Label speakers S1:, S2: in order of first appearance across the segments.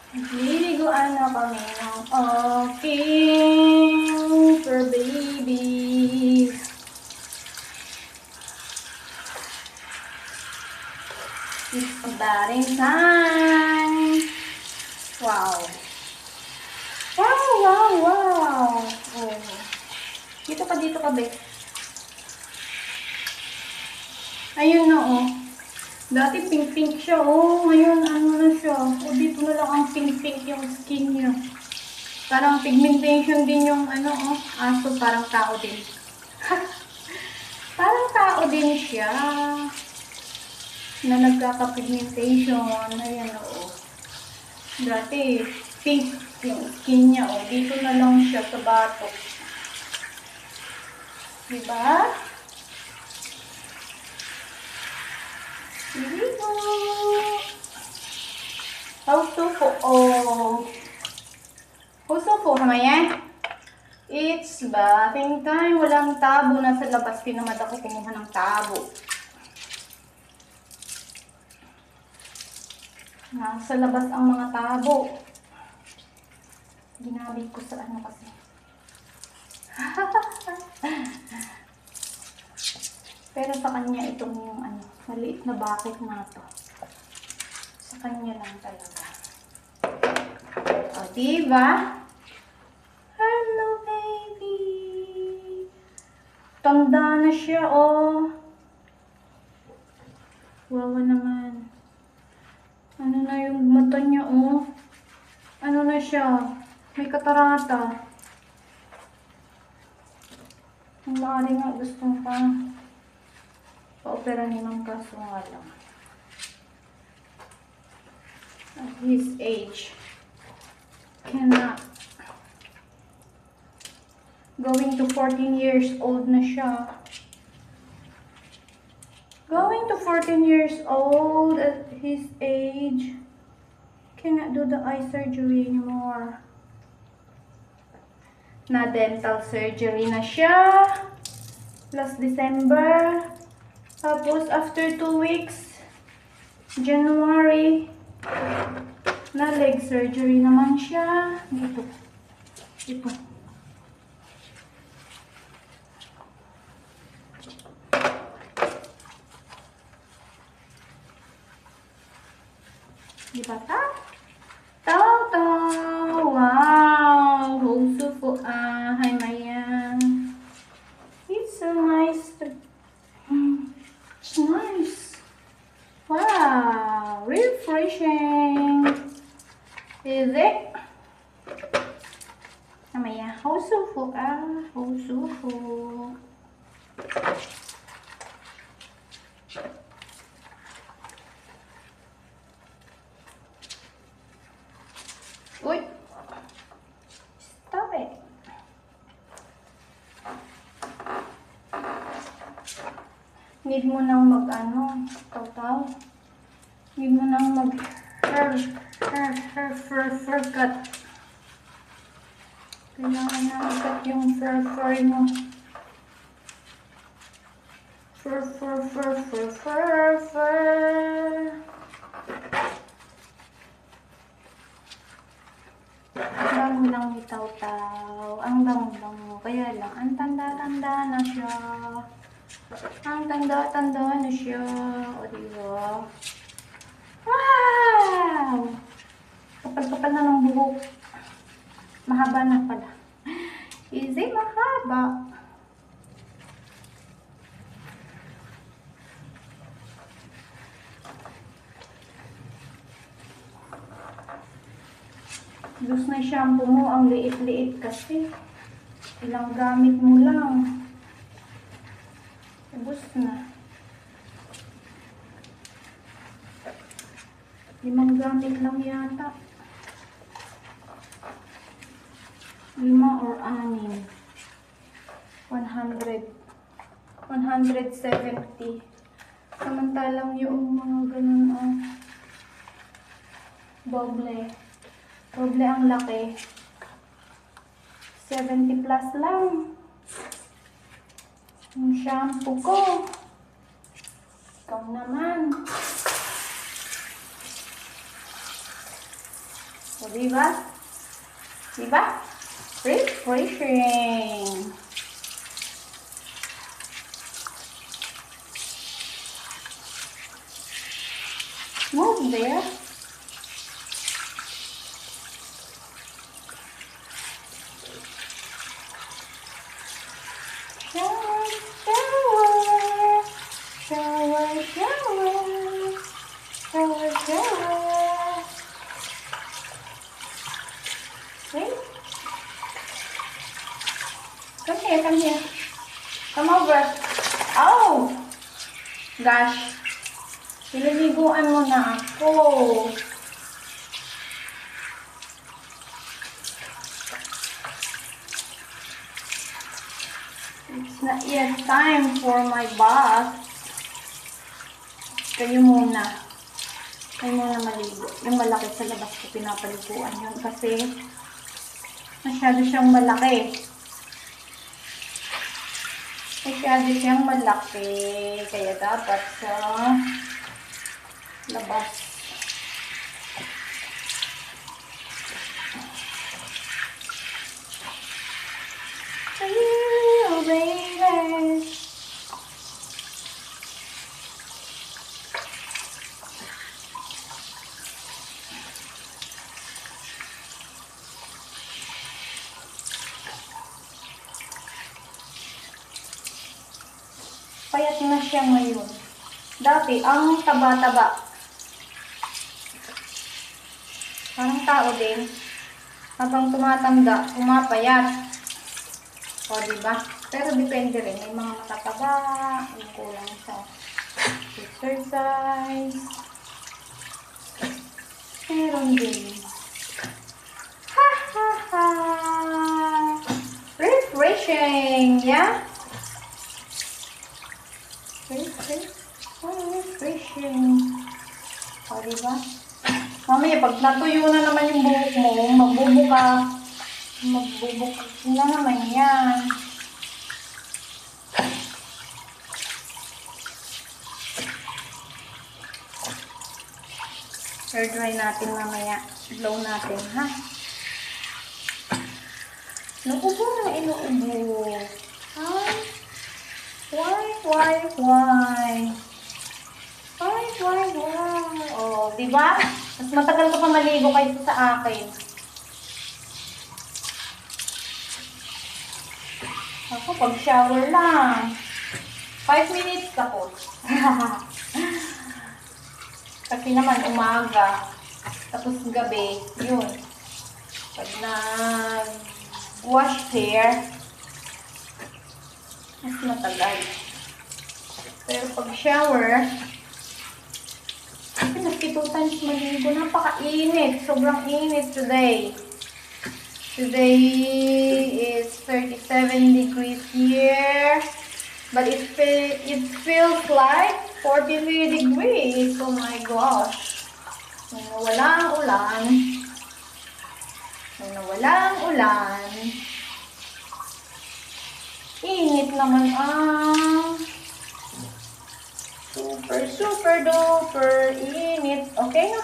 S1: Liliguan na kami ng aking fur baby. It's batting time. Wow. Wow, wow, wow. Oh. Dito ka, be. Ayun na, oh. Dati pink-pink siya, oh. Ngayon, ano na siya. Oh, dito na lang ang pink-pink yung skin niya. Parang pigmentation din yung, ano, oh. Aso, parang tao din. Parang tao din siya. Na nagkaka-pigmentation. Ayan, oh. Dati, pink yung skin niya, oh. Dito na lang siya sa batok. Diba? Dito. Hausuko, oh. Hausuko, hamaya. It's bathing time. Walang tabo. Nasa labas din naman ako kumuha ng tabo. Nasa labas ang mga tabo. Ginamit ko sa ano kasi. Pero sa kanya itong yung ano, maliit na bucket na to. Sa kanya lang talaga. O, diba? Hello, baby! Tanda na siya, oh. Wawa naman. Ano na yung mata niya, oh. Ano na siya? May katarata. Ang maaari nga gusto pa. Pa-opera ni Ma'am kaso nga lang. At his age. Cannot. Going to 14 years old na siya. Going to 14 years old at his age. Cannot do the eye surgery anymore. Na dental surgery na siya. Last December. Tapos after 2 weeks, January, na leg surgery naman siya. Dito. Dito. Diba ta? Tao! Wow! Hosufu hi Mayan. It's so nice to... It's nice. Wow! Refreshing. Is it? Mamaya, hosufu hosufu. Uy! Stop it! Need mo nang mag-ano, taw-taw. Need mo nang mag-hair cut. Kailangan na i-cut yung fur mo. Fur. Ang bango lang ni Taw-Taw. Ang bango. Kaya lang, ang tanda-tanda na siya. Ang tanda-tanda na siya. O, diba? Wow! Kapal-kapal na ng buhok. Mahaba na pala. Easy, mahaba. Diyos na shampoo mo, ang liit-liit kasi. Ilang gamit mo lang. Ubus na. 5 gamit lang yata. 5 or 6. 100. 170. Samantalang yung mga ganun, oh. Doble ang laki. 70 plus lang. Yung shampoo ko. Ikaw naman. O, diba? Diba? Refreshing. Move there. Shower, shower, shower, shower, shower, shower. Wait. Come here, come here. Come over. Oh! Gosh. Pinaliguan mo na ako. It's not yet time for my bath. Kayo muna. Kayo muna maligo. Yung malaki sa labas ko pinapaliguan yun kasi masyado siyang malaki. Masyado siyang malaki. Kaya dapat sa labas. Ayun, baby. Payat na siya ngayon. Dati, ang taba-taba. Parang tao din. Habang tumatanda, pumapayat. O, diba? Pero depende rin. May mga matataba, may kulang sa exercise. Meron din. Ha, ha, ha! Refreshing, yeah? Refreshing. O, diba? Mamaya, pag natuyo na naman yung buhok mo, magbubuka na naman yan. Air dry natin mamaya. Blow natin, ha? Inuubo na inuubo. Ha? Why? Oh, diba? Mas matagal ka pa maligo kaysa sa akin. Ako, pag-shower lang. 5 minutes ako. Kasi naman, umaga. Tapos gabi, yun. Pag nag-wash hair, mas matagal. Pero pag-shower, kasi maski 2 times maligo, napaka-init. Sobrang init today. Today is 37 degrees here. But it feels like 43 degrees. Oh my gosh. Nung nawala ang ulan, init naman ang super duper init. Okay na.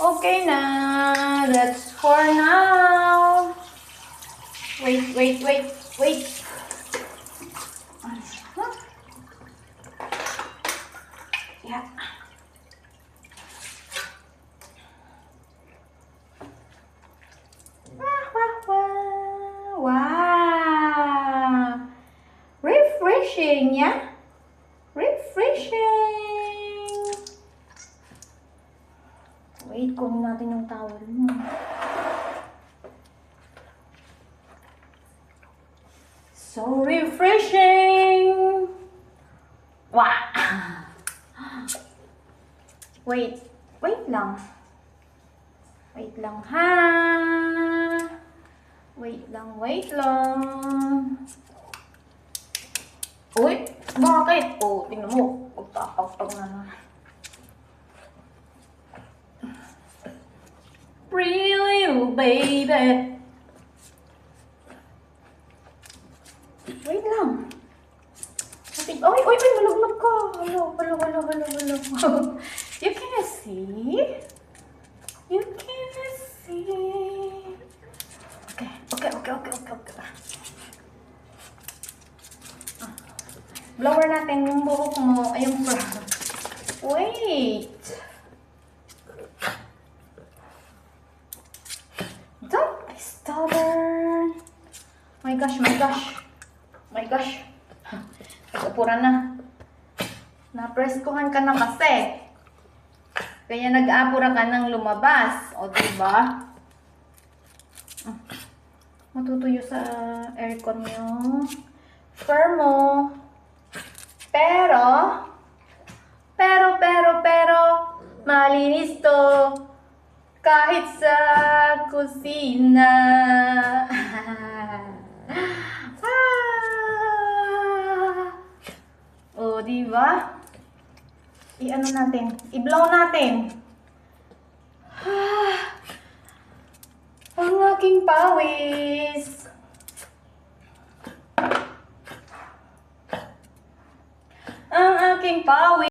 S1: Okay na. That's for now. Wait. Yeah. Wow. Refreshing, yeah? Refreshing. Wait, kunin natin yung towel mo. So refreshing. Wow. Wait lang. Wait lang, ha? Wait lang. Uy, bakit? Oh, tingnan mo. Pagpapagpag na na. Really, baby. Wait lang. Uy, malaglag ka. Hello. You can see? You can Blower natin yung buhok mo. Ay, yung wait. Don't be stubborn. My gosh, my gosh. My gosh. Nag-upura na. Napreskuhan ka na kasi. Kaya nag-apura ka nang lumabas. O, diba? Matutuyo sa aircon yung fur mo. Pero, malinis to. Kahit sa kusina. O, diba? I-ano natin? I-blow natin. Ang aking pawis. Ang aking pawis.